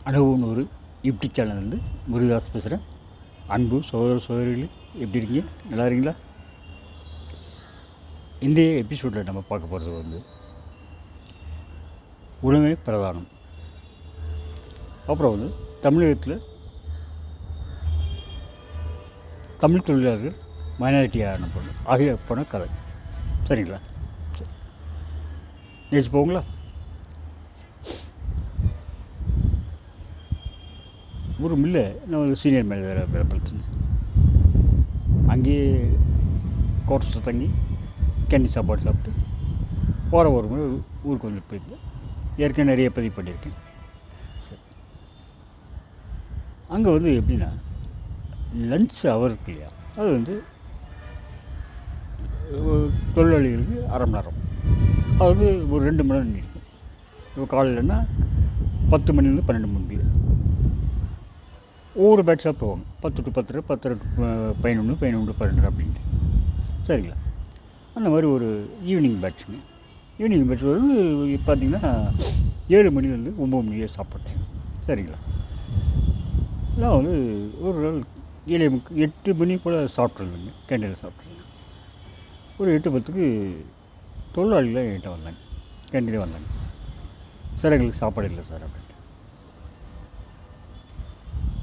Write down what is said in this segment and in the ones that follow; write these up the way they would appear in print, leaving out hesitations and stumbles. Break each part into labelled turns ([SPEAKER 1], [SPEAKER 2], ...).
[SPEAKER 1] அனுபவம் ஒரு யூடியூப் சேனல்லேருந்து முருகதாஸ் பேசுகிறேன். அன்பு சகோதர சகோதரிகளே, எப்படி இருக்கீங்க? நல்லா இருக்கீங்களா? இன்றைய எபிசோடில் நம்ம பார்க்க போகிறது உணவே பிரதானம். அப்புறம் தமிழகத்தில் தமிழ் தொழிலாளர்கள் மைனாரிட்டியான பொண்ணு ஆகிய போன கதை. சரிங்களா? சரி, நேற்று போங்களா? ஒரு மில்லை நான் சீனியர் மேனேஜராக வேலை பார்த்துருந்தேன். அங்கேயே குவார்ட்டர்ஸில் தங்கி கேண்டி சாப்பாடு சாப்பிட்டு ஒரு முறை ஊருக்கு வந்துட்டு போயிருந்தேன். ஏற்கனவே நிறைய பதிவு பண்ணியிருக்கேன். சரி, அங்கே எப்படின்னா லன்ச் அவர் இருக்கு இல்லையா, அது தொழிலாளிகளுக்கு அரை மணி நேரம், அது ஒரு 2 மணி நேரம் நீடிக்கும். இப்போ காலையிலன்னா 10 மணிலேருந்து 12 மணி முடியும். ஒவ்வொரு பேட்சாக போவாங்க, 10 to 10, 10 to 11, 11 to 12 அப்படின்ட்டு. சரிங்களா? அந்த மாதிரி ஒரு ஈவினிங் பேட்சுங்க. ஈவினிங் பேட்ச் பார்த்திங்கன்னா 7 மணிலேருந்து 9 மணியே சாப்பிட்டேன். சரிங்களா? நான் ஒரு நாள் 8 மணி போல் சாப்பிட்ருந்தேங்க, கேண்டீனில் சாப்பிட்ருந்தேன். ஒரு 8:10க்கு தொழிலாளிகள் என்கிட்ட வந்தாங்க, கேண்டீனே வந்தாங்க. சார், எங்களுக்கு சாப்பாடு இல்லை சார் அப்படின்ட்டு.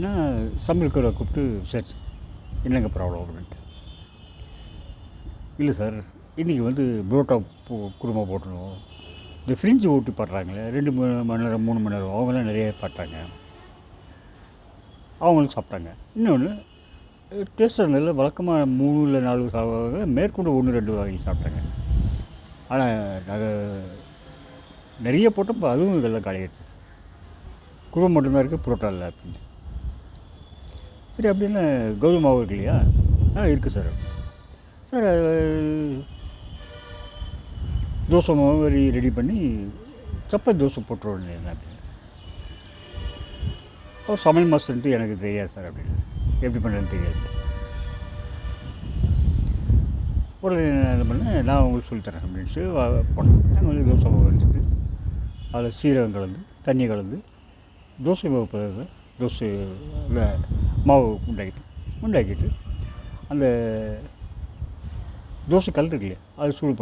[SPEAKER 1] நான் சமையல்காரை கூப்பிட்டு, சரி என்னங்க ப்ராப்ளம் அப்படின்ட்டு. இல்லை சார், இன்றைக்கி புரோட்டா குருமா போட்டுருவோம், இந்த ஃப்ரிட்ஜ் ஓட்டி பாடுறாங்களே 2 மணி நேரம் 3 மணி நேரம், அவங்களாம் நிறைய பாட்டாங்க, அவங்களும் சாப்பிட்டாங்க. இன்னொன்று டேஸ்ட் இருந்ததில்ல, வழக்கமாக 3 இல்லை 4 சாப்பிடுவாங்க, மேற்கொண்டு 1 2 வாங்கி சாப்பிட்டாங்க. ஆனால் நாங்கள் நிறைய போட்டோம், அதுவும் இதெல்லாம் காலியாகிடுச்சு சார். குருமா மட்டும்தான் இருக்குது, புரோட்டா இல்லை அப்படின்னு. சரி, அப்படின்னு கோதுமை மாவு இருக்கு இல்லையா? இருக்குது சார். சார், தோசை மாவு ரெடி பண்ணி சப்பாத்தி தோசை போட்டுருவோம் என்ன அப்படின்னு. சமையல் மாஸ்டர்ன்ட்டு எனக்கு தெரியாது சார் அப்படின்னு, எப்படி பண்ணுறதுன்னு தெரியாது. உடனே என்ன பண்ணேன், நான் உங்களுக்கு சொல்லித்தரேன் அப்படின்ட்டு போனேன். நாங்கள் தோசை மாவு வச்சுட்டு அதில் சீரகம் கலந்து தண்ணி கலந்து தோசை மாவு தோசை மாவு உண்டாக்கிட்டு அந்த தோசை கல் இருக்கு இல்லையா, அது சூடு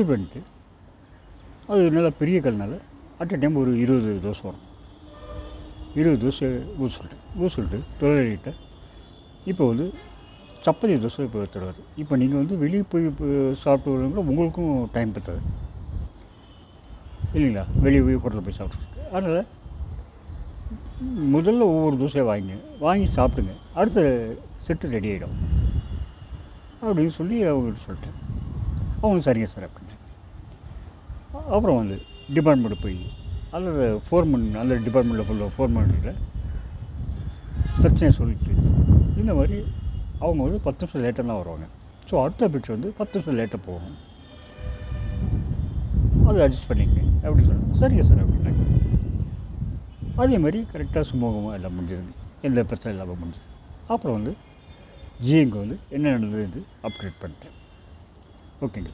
[SPEAKER 1] பண்ணிட்டு அது நல்லா பெரிய கல்னால் அட் டைம் ஒரு 20 தோசை வரும். 20 தோசை ஊற்ற சொல்லிட்டு தொழிலாளிகிட்ட, இப்போ சப்பாத்தி தோசை இப்போ தருவார். இப்போ நீங்கள் வெளியே போய் சாப்பிட்டு வரவங்க உங்களுக்கும் டைம் பற்றாது இல்லைங்களா, வெளியே போய் ஹோட்டலில் போய் சாப்பிட்ருக்கு. அதனால் முதல்ல ஒவ்வொரு தோசையை வாங்கி சாப்பிடுங்க, அடுத்த செட்டு ரெடி ஆகிடும் அப்படின்னு சொல்லி அவங்கள்ட்ட சொல்லிட்டேன். அவங்க சரிங்க சார் அப்படின்னாங்க. அப்புறம் டிபார்ட்மெண்ட்டு போய் அதில் ஃபோர்மன், அந்த டிபார்ட்மெண்ட்டில் ஃபுல்லாக ஃபோர்மன்கிட்ட பிரச்சனையை சொல்லிட்டு, இந்த மாதிரி அவங்க 10 நிமிஷம் லேட்டாக தான் வருவாங்க. ஸோ அடுத்த பிட்ச் 10 நிமிஷம் லேட்டாக போகும், அதை அட்ஜஸ்ட் பண்ணிக்கங்க அப்படின்னு சொன்னாங்க. சரிங்க சார் அப்படின்னாங்க. அதே மாதிரி கரெக்டாக சுமூகமாக எல்லாம் முடிஞ்சது, எந்த பிரச்சனை இல்லாமல் முடிஞ்சது. அப்புறம் ஜிஎங்க என்ன நடந்தது அப்டேட் பண்ணிட்டேன். ஓகேங்க.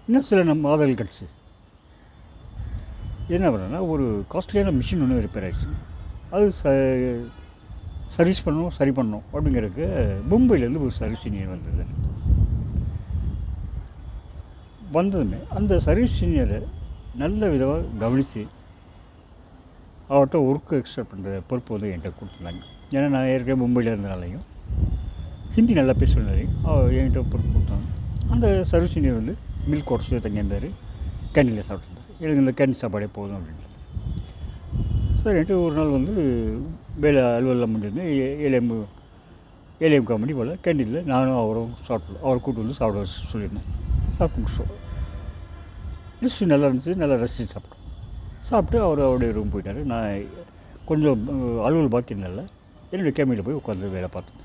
[SPEAKER 1] இன்னும் சில மாதங்கள் கழிச்சு என்ன பண்ணேன்னா, ஒரு காஸ்ட்லியான மிஷின் ஒன்று ரிப்பேர் ஆகிடுச்சு. அது சர்வீஸ் சரி பண்ணணும் அப்படிங்கிறதுக்கு மும்பையிலேருந்து ஒரு சர்வீஸ் இன்ஜினியர் வந்ததுமே அந்த சர்வீஸ் இன்ஜினியரை நல்ல விதமாக கவனித்து அவர்கிட்ட ஒர்க்கு எக்ஸ்ட்ரா பண்ணுற பொறுப்பு என்கிட்ட கொடுத்துருந்தாங்க. ஏன்னா நான் ஏற்கனவே மும்பையில் இருந்தனாலையும் ஹிந்தி நல்லா பேசுனாலையும் என்கிட்ட பொறுப்பு கொடுத்தாங்க. அந்த சர்வீஸ் இன்ஜினியர் மில்க் குவார்ட்டர்ஸில் தங்கியிருந்தார், கேண்டீனில் சாப்பிட்டுருந்தார். எனக்கு இந்த கேண்டீன் சாப்பாடே போதும் அப்படின்ட்டு. சரின்ட்டு ஒரு நாள் வேலை அலுவலகம் முடிஞ்சிருந்து 7:30 மணி போல் கேண்டீனில் நானும் அவரும் சாப்பிட்டு, அவரை கூப்பிட்டு சாப்பிட சொல்லியிருந்தேன். சாப்பிட்டு லிஸ்ட்டு நல்லா இருந்துச்சு, நல்லா ரசித்து சாப்பிட்டு அவருடைய ரூம் போயிட்டார். நான் கொஞ்சம் அலுவல் பாக்கி இருந்தால என்னுடைய கேபினில் போய் உட்காந்து வேலை பார்த்தேன்.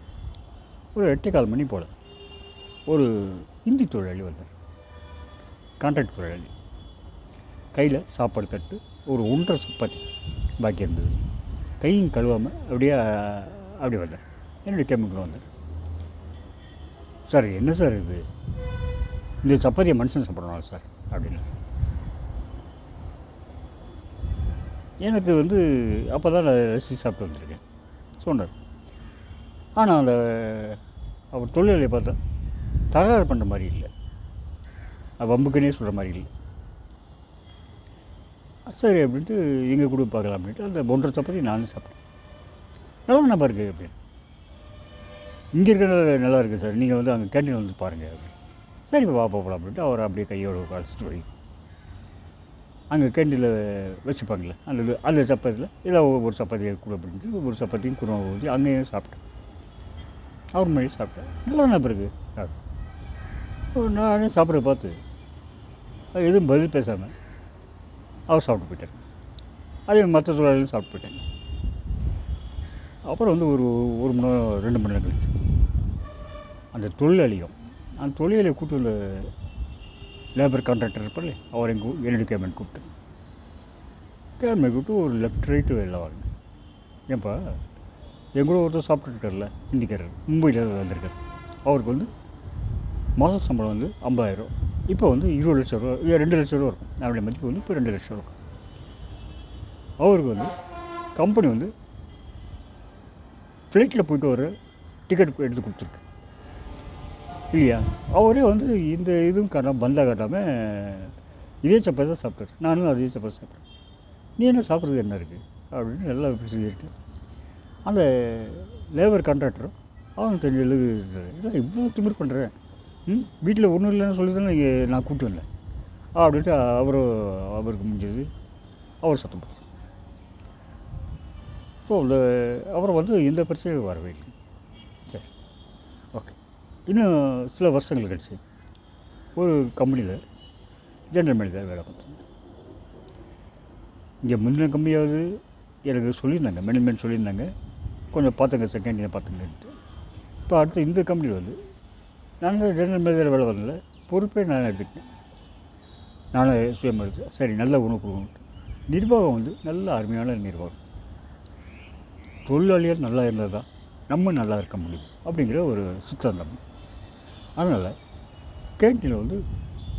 [SPEAKER 1] ஒரு 8:15 மணி போல் ஒரு ஹிந்தி தொழிலாளி வந்தார், கான்ட்ராக்ட் தொழிலாளி. கையில் சாப்பாடு தட்டு ஒரு 1.5 சப்பாத்தி பாக்கி இருந்தது, கையும் கழுவாமல் அப்படியே வந்தார். என்னுடைய கேபினுக்குள்ள வந்தார். சார், என்ன சார் இது, இந்த சப்பாத்தியை மனுஷன் சாப்பிட்றோம் சார் அப்படின்னு. எனக்கு வந்து அப்போ தான் நான் ரசித்து சாப்பிட்டு வந்திருக்கேன் சொன்னார். ஆனால் அந்த அவர் தொழிலாளியை பார்த்தா தகராறு பண்ணுற மாதிரி இல்லை, வம்புக்குன்னே சொல்கிற மாதிரி இல்லை. சரி அப்படின்ட்டு எங்கள் கூட பார்க்கலாம் அப்படின்ட்டு அந்த 1.5 சப்பாத்தி நானும் சாப்பிட்டேன். நல்லா நல்லா இருக்குது அப்படின்னு. இங்கே இருக்கிற நல்லா இருக்குது சார், நீங்கள் வந்து அங்கே கேண்டீன் வந்து பாருங்கள் அப்படின்னு. சரி இப்போ வா போகலாம் அப்படின்ட்டு அவர் அப்படியே கையோடு அழைச்சிட்டு போய் அங்கே கேண்டீனில் வச்சுப்பாங்களே அந்த சப்பாத்தியில் இல்லை ஒரு சப்பாத்தியை கூட அப்படின்ட்டு ஒரு சப்பாத்தியும் குருமா ஊற்றி அங்கேயும் சாப்பிட்டேன். அவர் மாதிரி சாப்பிட்டேன். நல்லா என்ன பிறகு நானே சாப்பிட்றத பார்த்து எதுவும் பதில் பேசாமல் அவர் சாப்பிட்டு போயிட்டார். அதே மற்ற தொழிலாளியும் சாப்பிட்டு போயிட்டாங்க. அப்புறம் வந்து ஒரு மணி நேரம் 2 மணி நேரம் கழிச்சு அந்த தொழிலாளியை கூப்பிட்டு வந்த லேபர் கான்ட்ராக்டர் இருப்பார், அவர் என்னுடைய கேபின் கூப்பிட்டு ஒரு லெஃப்ட் ரைட்டு எல்லாம் வாங்க. ஏன்ப்பா என் கூட ஒருத்தர் சாப்பிட்டுருக்கார்ல ஹிந்திக்காரர், மும்பையில் வந்திருக்கார், அவருக்கு வந்து மாத சம்பளம் வந்து 50,000, இப்போ வந்து 20 லட்சம் ரூபா 2 லட்சம் ரூபா இருக்கும். அவருடைய மதிப்பு வந்து இப்போ 2 லட்சம் இருக்கும். அவருக்கு வந்து கம்பெனி வந்து ஃப்ளைட்டில் போய்ட்டு வர டிக்கெட் எடுத்து கொடுத்துருக்கு இல்லையா. அவரே வந்து இந்த இதுவும் பந்தா காட்டாமல் இதே சப்பாத்தி தான் சாப்பிட்டார். நானும் அதே சப்பாத்தி சாப்பிட்டேன். நீ என்ன சாப்பிட்றது என்ன இருக்குது அப்படின்னு நல்லா சொல்லிட்டு அந்த லேபர் கான்ட்ராக்டரும் அவங்க தெரிஞ்ச இல்லை இவ்வளோ திமிர் பண்ணுறேன், வீட்டில் ஒன்றும் இல்லைன்னு சொல்லி தானே நான் கூப்பிட்டு வந்தேன் அப்படின்ட்டு அவருக்கு முடிஞ்சது அவர் சத்தம் போட்டார். ஸோ அப்புறம் வந்து எந்த பிரச்சனையும் வரவே இல்லை. சரி ஓகே. இன்னும் சில வருஷங்கள் கழிச்சு ஒரு கம்பெனியில் ஜென்ரல் மேனேஜர் வேலை பார்த்தேன். இங்கே முன்ன கம்பெனியாவது எனக்கு சொல்லியிருந்தாங்க, மேனேஜ்மெண்ட் சொல்லியிருந்தாங்க, கொஞ்சம் பார்த்துங்க செகண்ட் பார்த்துங்கன்ட்டு. இப்போ அடுத்து இந்த கம்பெனியில் வந்து நாங்கள் ஜென்ரல் மேனேஜர் வேலை வரல, பொறுப்பே நான் எடுத்துக்கிட்டேன். நானே சுயமாக எடுத்தேன். சரி நல்ல உணவு கொடுக்கணும். நிர்வாகம் வந்து நல்ல அருமையான நிர்வாகம். தொழிலாளிகள் நல்லா இருந்தால் தான் நம்ம நல்லா இருக்க முடியும் அப்படிங்கிற ஒரு சித்தாந்தம். அதனால் கேண்டீனில் வந்து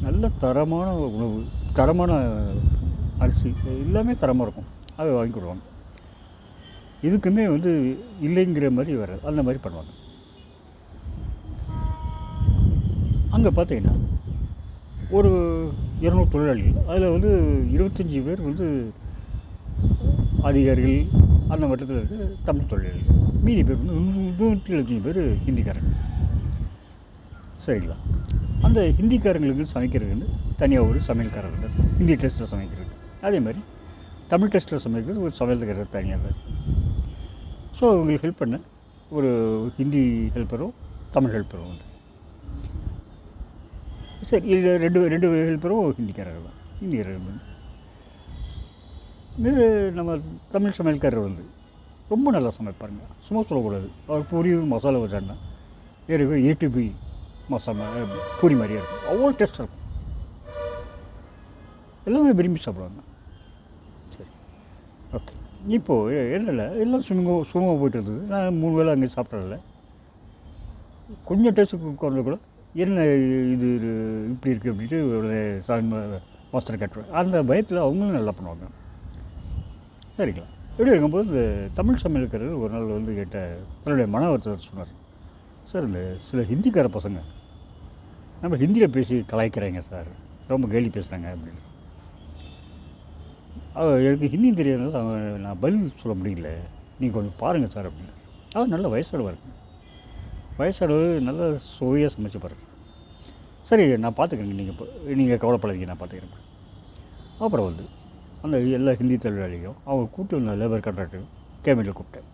[SPEAKER 1] நல்ல தரமான உணவு, தரமான அரிசி எல்லாமே தரமாக இருக்கும், அதை வாங்கி கொடுவாங்க. இதுக்குமே வந்து இல்லைங்கிற மாதிரி வராது, அந்த மாதிரி பண்ணுவாங்க. அங்கே பார்த்தீங்கன்னா ஒரு 200 தொழிலாளிகள், அதில் வந்து 25 பேர் வந்து அதிகாரிகள் அந்த மட்டத்தில் இருக்க தமிழ் தொழிலாளிகள், மீதி பேர் வந்து 175 பேர் ஹிந்திக்காரங்க. சரிங்களா. அந்த ஹிந்திக்காரங்களுக்கு சமைக்கிறதுன்னு தனியாக ஒரு சமையல்காரர் இருந்தார், ஹிந்தி டெஸ்ட்டில் சமைக்கிறது. அதே மாதிரி தமிழ் டெஸ்ட்டில் சமைக்கிறது ஒரு சமையல்காரர் தனியாக இருந்தார். ஸோ அவங்களுக்கு ஹெல்ப் பண்ண ஒரு ஹிந்தி ஹெல்ப்பரும் தமிழ் ஹெல்ப்பரும் உண்டு. சரி இது ரெண்டு ஹெல்ப்பரும் ஹிந்திக்காரர்கள் தான். ஹிந்திக்காரர்கள் இது நம்ம தமிழ் சமையல்காரர் வந்து ரொம்ப நல்லா சமைப்பாருங்க, சும்மா சொல்லக்கூடாது. அவர் பூரி மசாலா வச்சாருன்னா ஏடிபி மசாலா பூரி மாதிரியே இருக்கும், அவ்வளோ டேஸ்ட்டாக இருக்கும், எல்லாமே விரும்பி சாப்பிடுவாங்க. சரி ஓகே. இப்போது இல்லை எல்லாம் சுமூகமாக போய்ட்டு இருந்தது. நான் 3 வேளை அங்கே சாப்பிட்றதில்ல. கொஞ்சம் டேஸ்ட்டு குறைஞ்ச கூட என்ன இது இப்படி இருக்குது அப்படின்ட்டு ஒரு மாஸ்டர் கேட்டுருவேன். அந்த பயத்தில் அவங்களும் நல்லா பண்ணுவாங்க. சரிங்களா. எப்படி இருக்கும்போது இந்த தமிழ் சமையல்காரர் ஒரு நாள் வந்து கேட்ட தன்னுடைய மன வருத்தத்தை சொன்னார். சார் இந்த சில ஹிந்திக்கார பசங்க நம்ம ஹிந்தியில் பேசி கலாய்க்கிறாங்க சார், ரொம்ப கேலி பேசுகிறாங்க அப்படின்னு. எனக்கு ஹிந்தி தெரியாதனால நான் பதில் சொல்ல முடியல, நீங்கள் கொஞ்சம் பாருங்கள் சார் அப்படின்னு. அவர் நல்ல வயசானவர் இருக்கு, வயசானவர் நல்லா சுவையாக சமைச்சு பாருங்கள். சரி நான் பார்த்துக்கிறேங்க, நீங்கள் கவலைப்படாதீங்க, நான் பார்த்துக்கிறேன். அப்புறம் வந்து அந்த எல்லா ஹிந்தி தொழிலாளியும் அவங்க கூப்பிட்டு வந்த லேபர் கான்ட்ராக்டர் கேபினில் கூப்பிட்டேன்.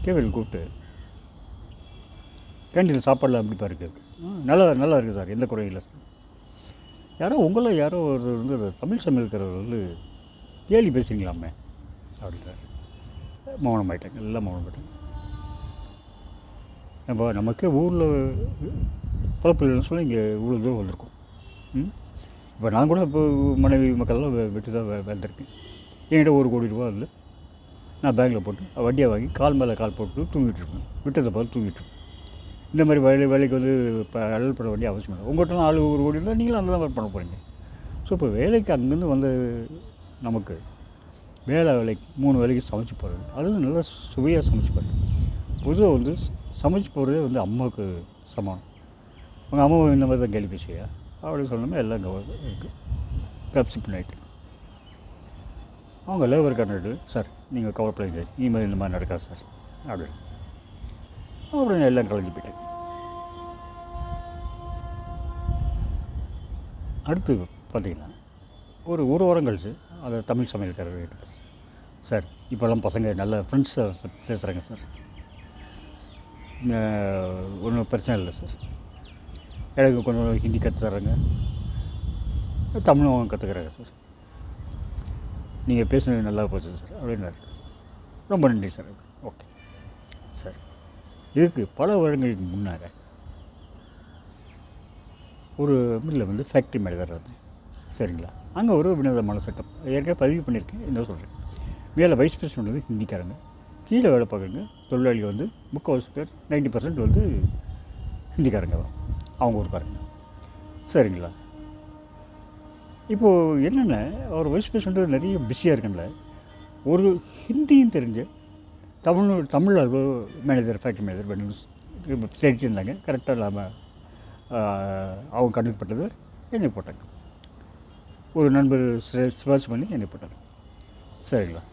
[SPEAKER 1] கேபினில் கூப்பிட்டு கேண்டீனில் சாப்பாடெலாம் எப்படிப்பா இருக்குது? நல்லா இருக்குது சார், எந்த குறையும் இல்லை சார். யாரோ ஒருத்தர் வந்து தமிழ் சமையல்காரர் வந்து கேலி பேசுறீங்களாமே அப்படின்றார். மௌனமாயிட்டாங்க, எல்லாம் மௌனமாயிட்டாங்க. நம்ம நமக்கே ஊரில் குழப்பம் இல்லைன்னு சொல்லி இங்கே இவ்வளோ தூரம் வந்திருக்கோம். இப்போ நான் கூட இப்போ மனைவி மக்கள்லாம் விட்டு தான் வந்திருக்கேன். என்கிட்ட 1 கோடி ரூபா இல்லை, நான் பேங்கில் போட்டு வட்டியை வாங்கி கால் மேலே கால் போட்டு தூங்கிட்டுருப்பேன், விட்டதை பார்த்து தூங்கிட்டுருப்பேன். இந்த மாதிரி வேலைக்கு வந்து இப்போ அடல் பண்ண வேண்டிய அவசியம் இல்லை. உங்கள்கிட்ட ஆள் 1 கோடி இருந்தால் நீங்களும் அந்த மாதிரி பண்ண போகிறீங்க. ஸோ இப்போ வேலைக்கு அங்கேருந்து வந்த நமக்கு வேலைக்கு 3 வேளைக்கு சமைச்சு போடுறது, அதுவும் நல்லா சுவையாக சமைச்சு போடுறது. பொதுவாக வந்து சமைச்சு போடுறதே வந்து அம்மாவுக்கு சமானம். உங்கள் அம்மாவை இந்த மாதிரி தான் கேள்வி பேசுவியா அப்படின்னு சொன்னோமே எல்லாம் இருக்குது. பெப்சி பண்ணிட்டு அவங்க லேபர் கான்ட்ராக்டு, சார் நீங்கள் கவலைப்படாதீங்க சார், இனிமேல் இந்த மாதிரி நடக்காது சார் அப்படின்னு எல்லாம் கலைஞ்சு போயிட்டேன். அடுத்து பார்த்திங்கன்னா ஒரு வாரம் கழிச்சு அதை தமிழ் சமையல்காரர் சார் இப்போல்லாம் பசங்க நல்ல ஃப்ரெண்ட்ஸாக பேசுகிறாங்க சார், ஒன்றும் பிரச்சனை இல்லை சார், எனக்கு கொஞ்சம் ஹிந்தி கற்றுத்தர்றாங்க, தமிழும் கற்றுக்குறாங்க சார், நீங்கள் பேசுனது நல்லா போச்சு சார் அப்படின்னாரு. ரொம்ப நன்றி சார். Okay sir. இதுக்கு பல வருடங்களுக்கு முன்னாடி ஒரு மில்லில் வந்து ஃபேக்ட்ரி மேனேஜர் இருந்தேன் சரிங்களா. அங்கே ஒரு வினோதமான செட்டப் ஏற்கனவே பதிவு பண்ணியிருக்கேன், என்ன சொல்கிறேன். மேலே வைஸ் பிரசிடென்ட் வந்து ஹிந்திக்காரங்க, கீழே வேலை பார்க்குறங்க தொழிலாளிகள் வந்து 3/4 பேர் 90% வந்து ஹிந்திக்காரங்க தான், அவங்க ஊருக்காரங்க சரிங்களா. இப்போது என்னென்ன அவர் வைஸ் பிரசிடென்ட் நிறைய பிஸியாக இருக்குல்ல, ஒரு ஹிந்தியும் தெரிஞ்ச தமிழ் மேனேஜர் ஃபேக்ட்ரி மேனேஜர் பண்ணி தெரிஞ்சிருந்தாங்க. கரெக்டாக இல்லாமல் அவங்க கண்டுபிடிப்பட்டது என்னை போட்டாங்க. ஒரு நண்பர் சிபாரிசு பண்ணி என்னை போட்டாங்க சரிங்களா.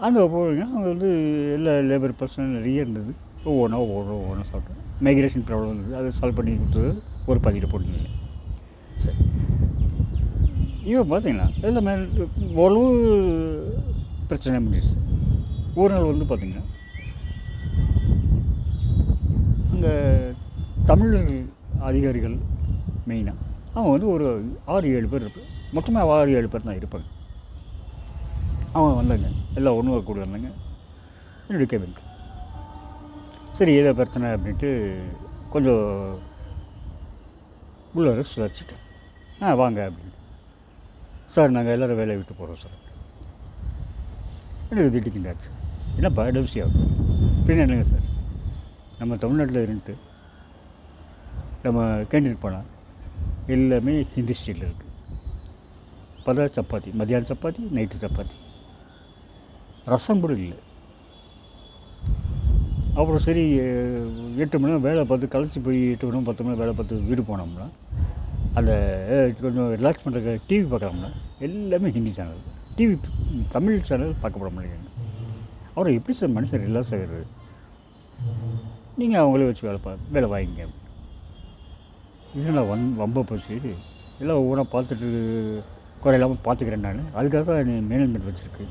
[SPEAKER 1] அங்கே போனீங்கன்னா அவங்க வந்து எல்லா லேபர் பர்சன் நிறைய இருந்தது. ஒவ்வொன்றா சாப்பிட்டேன். மைக்ரேஷன் ப்ராப்ளம் இருந்தது, அதை சால்வ் பண்ணி கொடுத்தது ஒரு பதிவில் போட்டுருந்தேன் சரி. இவன் பார்த்தீங்கன்னா எல்லாமே ஓரளவு பிரச்சனை முடிஞ்சிச்சு. ஒரு நாள் வந்து பார்த்திங்கன்னா அங்கே தமிழர் அதிகாரிகள் மெயினாக அவங்க வந்து ஒரு 6-7 பேர் இருப்பாங்க, மொத்தமாக 6-7 பேர் தான் இருப்பாங்க. அவங்க வந்தாங்க, எல்லாம் ஒன்று கூட வந்தாங்க என்னுடைய கேபினுக்கு. சரி ஏதோ பிரச்சனை அப்படின்ட்டு கொஞ்சம் உள்ளே வச்சுட்டேன். வாங்க அப்படின்னு. சார் நாங்கள் எல்லோரும் வேலையை விட்டு போகிறோம் சார். எனக்கு திட்டிக்கிட்டாச்சு, என்னப்பா டெப்சி ஆகும் அப்படின்னு. என்னங்க சார், நம்ம தமிழ்நாட்டில் இருந்துட்டு நம்ம கேண்டீன் போனால் எல்லாமே ஹிந்தி ஸ்டைலில் இருக்குது. பல சப்பாத்தி, மத்தியானம் சப்பாத்தி, நைட்டு சப்பாத்தி, ரசம் கூட இல்லை. அப்புறம் சரி 8 மணி நேரம் வேலை பார்த்து கழிச்சு போய் 8 மணி நேரம் 10 மணி நேரம் வேலை பார்த்து வீடு போனோம்னா அந்த கொஞ்சம் ரிலாக்ஸ் பண்ணுற டிவி பார்க்குறோம்னா எல்லாமே Hindi channel, TV Tamil channel பார்க்கப்பட மாட்டேங்குது. அப்புறம் எப்படி சார் மனுஷன் ரிலாக்ஸ் ஆகிறது, நீங்கள் அவங்களே வச்சு வேலை வாங்கிங்க. இது நான் வம்ப போச்சு, எல்லாம் ஒவ்வொன்றா பார்த்துட்டு குறையில்லாமல் பார்த்துக்கிறேன் நான், அதுக்காக தான் நீ மேனேஜ்மெண்ட் வச்சுருக்கு.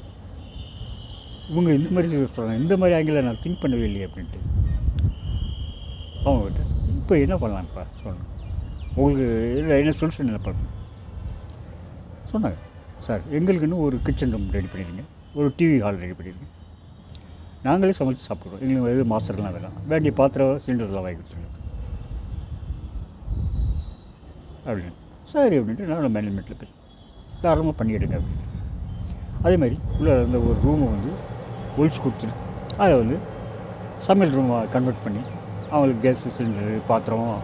[SPEAKER 1] இவங்க இந்த மாதிரி சொல்கிறாங்க, இந்த மாதிரி ஆங்கில நான் திங்க் பண்ணவே இல்லையே அப்படின்ட்டு அவங்ககிட்ட. இப்போ என்ன பண்ணலாம்ப்பா சொல்லணும், உங்களுக்கு என்ன சொல்யூஷன் என்ன பண்ணணும் சொன்னாங்க. சார் எங்களுக்குன்னு ஒரு கிச்சன் ரூம் ரெடி பண்ணிடுங்க, ஒரு டிவி ஹால் ரெடி பண்ணிடுங்க, நாங்களே சமைச்சு சாப்பிடுவோம், எங்களுக்கு எதுவும் மாஸ்டர்லாம் வேணாம், வேண்டிய பாத்திரம் சிலிண்டர்லாம் வாங்கி கொடுத்துருங்க அப்படின்னு. சரி அப்படின்ட்டு நான் மேனேஜ்மெண்ட்டில் பேசி தாராளமாக பண்ணிவிடுங்க அப்படின்னு. அதே மாதிரி உள்ளே இருந்த ஒரு ரூமை வந்து ஒழிச்சு கொடுத்துட்டு அதை வந்து சமையல் ரூமாக கன்வெர்ட் பண்ணி அவங்களுக்கு கேஸு சிலிண்டரு பாத்திரம்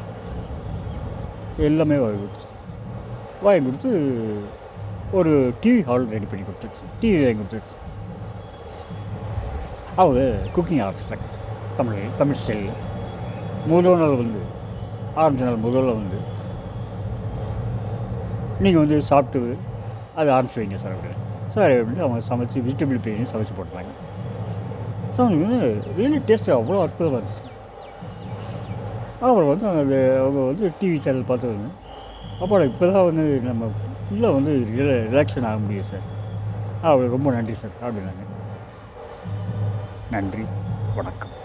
[SPEAKER 1] எல்லாமே வாங்கி கொடுத்து ஒரு டிவி ஹால் ரெடி பண்ணி கொடுத்துருச்சு, டிவி வாங்கி கொடுத்துருச்சு. அவங்க குக்கிங் ஆரம்பிச்சிட்டாங்க தமிழ் ஸ்டைலில். முதல் நாள் வந்து ஆரம்பித்த நாள் முதல்ல வந்து நீங்கள் வந்து சாப்பிட்டு அதை ஆரம்பிச்சு வைங்க சார் அப்படின்னு. சார் அப்படின்ட்டு அவங்க சமைச்சு வெஜிடபிள் பிரியாணி சமைச்சு போட்டுறாங்க. சமைச்சு ரியலி டேஸ்ட்டு அவ்வளோ அற்புதமாக இருந்துச்சு. அப்புறம் வந்து அவங்க வந்து டிவி சேனல் பார்த்து வந்து அப்புறம் இப்போ தான் வந்து நம்ம ஃபுல்லாக வந்து ரிலாக்ஷன் ஆக முடியும் சார், அவர் ரொம்ப நன்றி சார் அப்படின்னாங்க. நன்றி, வணக்கம்.